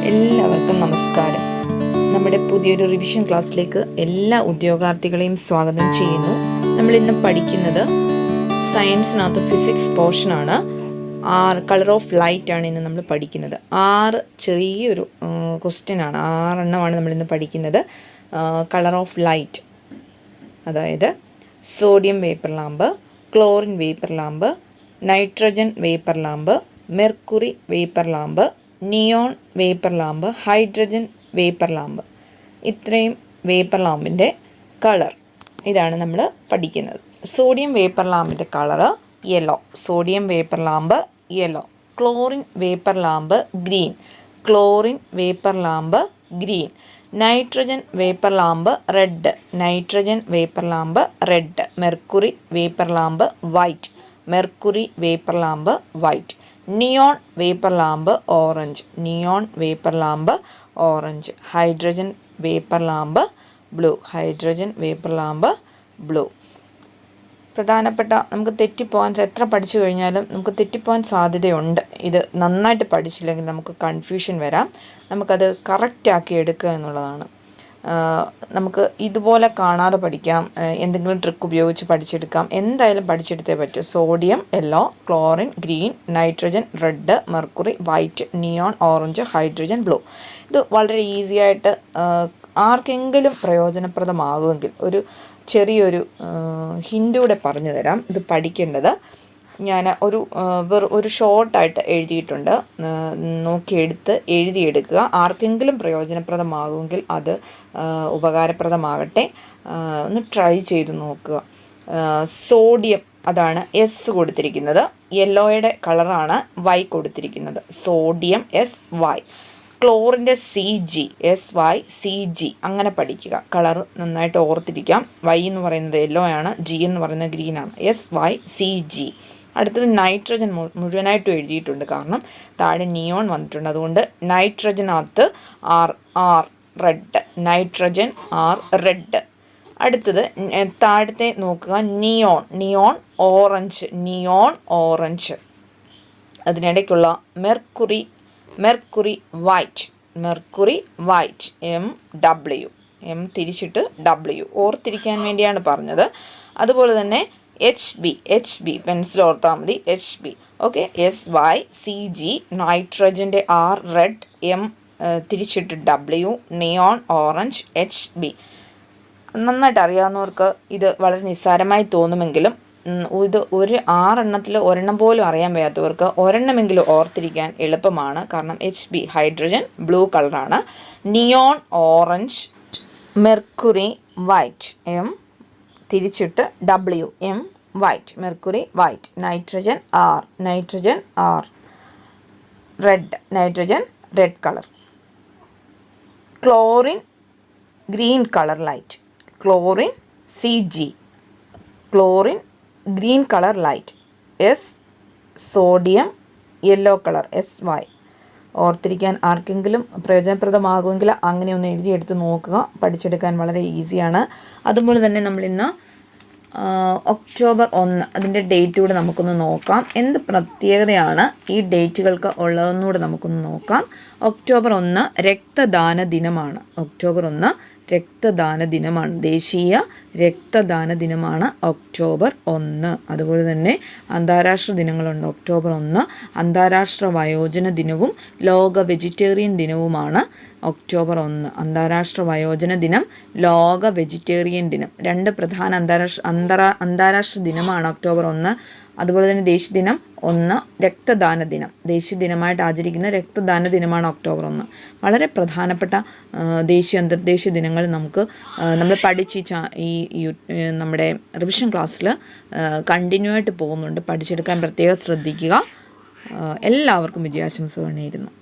എല്ലാവർക്കും നമസ്കാരം. നമ്മുടെ പുതിയൊരു റിവിഷൻ ക്ലാസ്സിലേക്ക് എല്ലാ ഉദ്യോഗാർത്ഥികളെയും സ്വാഗതം ചെയ്യുന്നു. നമ്മളിന്ന് പഠിക്കുന്നത് സയൻസിനകത്ത് ഫിസിക്സ് പോർഷനാണ്. കളർ ഓഫ് ലൈറ്റ് ആണ് ഇന്ന് നമ്മൾ പഠിക്കുന്നത്. 6 ചെറിയൊരു ക്വസ്റ്റ്യൻ ആണ്, 6 എണ്ണമാണ് നമ്മളിന്ന് പഠിക്കുന്നത്. കളർ ഓഫ് ലൈറ്റ്, അതായത് sodium vapour lamp, chlorine vapour lamp, nitrogen vapour lamp, mercury vapour lamp, neon vapour lamp, hydrogen vapour lamp. ഇത്രയും വേപ്പർ ലാമ്പിൻ്റെ കളർ ഇതാണ് നമ്മൾ പഠിക്കുന്നത്. സോഡിയം വേപ്പർ ലാമ്പിൻ്റെ colour yellow, sodium vapour lamp yellow. Chlorine vapour lamp green, chlorine vapour lamp green. Nitrogen vapour lamp red, nitrogen vapour lamp red. Mercury vapour lamp white, mercury vapour lamp white. Neon vapour lamp orange, neon vapour lamp orange. Hydrogen vapour lamp blue, hydrogen vapour lamp blue. പ്രധാനപ്പെട്ട, നമുക്ക് തെറ്റിപ്പോകാൻ, എത്ര പഠിച്ചു കഴിഞ്ഞാലും നമുക്ക് തെറ്റിപ്പോകാൻ സാധ്യതയുണ്ട്. ഇത് നന്നായിട്ട് പഠിച്ചില്ലെങ്കിൽ നമുക്ക് കൺഫ്യൂഷൻ വരാം. നമുക്കത് കറക്റ്റാക്കി എടുക്കുക എന്നുള്ളതാണ്. നമുക്ക് ഇതുപോലെ കാണാതെ പഠിക്കാം, എന്തെങ്കിലും ട്രിക്ക് ഉപയോഗിച്ച് പഠിച്ചെടുക്കാം. എന്തായാലും പഠിച്ചെടുത്തേ പറ്റൂ. Sodium yellow, chlorine green, nitrogen red, mercury white, neon orange, hydrogen blue. ഇത് വളരെ ഈസി ആയിട്ട് ആർക്കെങ്കിലും പ്രയോജനപ്രദമാകുമെങ്കിൽ ഒരു ചെറിയൊരു ഹിൻ്റ് പറഞ്ഞു തരാം. ഇത് പഠിക്കേണ്ടത് ഞാൻ ഒരു ഷോർട്ടായിട്ട് എഴുതിയിട്ടുണ്ട്, നോക്കിയെടുത്ത് എഴുതിയെടുക്കുക. ആർക്കെങ്കിലും പ്രയോജനപ്രദമാകുമെങ്കിൽ അത് ഉപകാരപ്രദമാകട്ടെ. ഒന്ന് ട്രൈ ചെയ്ത് നോക്കുക. സോഡിയം, അതാണ് എസ് കൊടുത്തിരിക്കുന്നത്. യെല്ലോയുടെ കളറാണ് വൈ കൊടുത്തിരിക്കുന്നത്. Sodium S Y. ക്ലോറിൻ്റെ CG അങ്ങനെ പഠിക്കുക. കളർ നന്നായിട്ട് ഓർത്തിരിക്കാം. വൈ എന്ന് പറയുന്നത് യെല്ലോ ആണ്, ജി എന്ന് പറയുന്നത് ഗ്രീൻ ആണ്. SYCG. അടുത്തത് നൈട്രജൻ മുഴുവനായിട്ടും എഴുതിയിട്ടുണ്ട്, കാരണം താഴെ നിയോൺ വന്നിട്ടുണ്ട്. അതുകൊണ്ട് നൈട്രജനകത്ത് R red, nitrogen R red. അടുത്തത് താഴത്തെ നോക്കുക, നിയോൺ ഓറഞ്ച്, നിയോൺ ഓറഞ്ച്. അതിനിടയ്ക്കുള്ള mercury white, mercury white. MW, M തിരിച്ചിട്ട് W, ഓർത്തിരിക്കാൻ വേണ്ടിയാണ് പറഞ്ഞത്. അതുപോലെ തന്നെ HB പെൻസിൽ ഓർത്താൽ മതി. HB. Okay. SYCG, നൈട്രജൻ്റെ R red, M തിരിച്ചിട്ട് W, നിയോൺ ഓറഞ്ച്, HB. നന്നായിട്ട് അറിയാവുന്നവർക്ക് ഇത് വളരെ നിസ്സാരമായി തോന്നുമെങ്കിലും ഇത് ഒരു 6 എണ്ണത്തിൽ ഒരെണ്ണം പോലും അറിയാൻ വയ്യാത്തവർക്ക് ഒരെണ്ണമെങ്കിലും ഓർത്തിരിക്കാൻ എളുപ്പമാണ്. കാരണം HB ഹൈഡ്രജൻ ബ്ലൂ കളറാണ്. Neon orange, mercury white, M തിരിച്ചിട്ട് W, M white, mercury white. Nitrogen R red, nitrogen red colour. Chlorine green colour light, chlorine CG, chlorine green colour light. Sodium yellow colour, SY. ഓർത്തിരിക്കാൻ ആർക്കെങ്കിലും പ്രയോജനപ്രദമാകുമെങ്കിൽ അങ്ങനെ ഒന്ന് എഴുതിയെടുത്ത് നോക്കുക. പഠിച്ചെടുക്കാൻ വളരെ ഈസിയാണ്. അതുപോലെ തന്നെ നമ്മളിന്ന് ഒക്ടോബർ 1 അതിൻ്റെ ഡേറ്റ് കൂടെ നമുക്കൊന്ന് നോക്കാം. എന്ത് പ്രത്യേകതയാണ് ഈ ഡേറ്റുകൾക്ക് ഉള്ളതെന്നുകൂടെ നമുക്കൊന്ന് നോക്കാം. ഒക്ടോബർ 1 രക്തദാന ദിനമാണ്. ഒക്ടോബർ 1 രക്തദാന ദിനമാണ്, ദേശീയ രക്തദാന ദിനമാണ് ഒക്ടോബർ 1. അതുപോലെ തന്നെ അന്താരാഷ്ട്ര ദിനങ്ങളുണ്ട്. ഒക്ടോബർ 1 അന്താരാഷ്ട്ര വയോജന ദിനവും ലോക വെജിറ്റേറിയൻ ദിനവുമാണ്. ഒക്ടോബർ 1 അന്താരാഷ്ട്ര വയോജന ദിനം, ലോക വെജിറ്റേറിയൻ ദിനം. 2 പ്രധാന അന്താരാഷ്ട്ര ദിനമാണ് ഒക്ടോബർ 1. അതുപോലെ തന്നെ ദേശീയ ദിനം 1 രക്തദാന ദിനം, ദേശീയ ദിനമായിട്ട് ആചരിക്കുന്ന രക്തദാന ദിനമാണ് ഒക്ടോബർ 1. വളരെ പ്രധാനപ്പെട്ട ദേശീയ അന്തർദേശീയ ദിനങ്ങൾ നമ്മൾ പഠിച്ച് നമ്മുടെ റിവിഷൻ ക്ലാസ്സിൽ കണ്ടിന്യൂ ആയിട്ട് പോകുന്നുണ്ട്. പഠിച്ചെടുക്കാൻ പ്രത്യേകം ശ്രദ്ധിക്കുക. എല്ലാവർക്കും വിജയാശംസകൾ നേരുന്നു.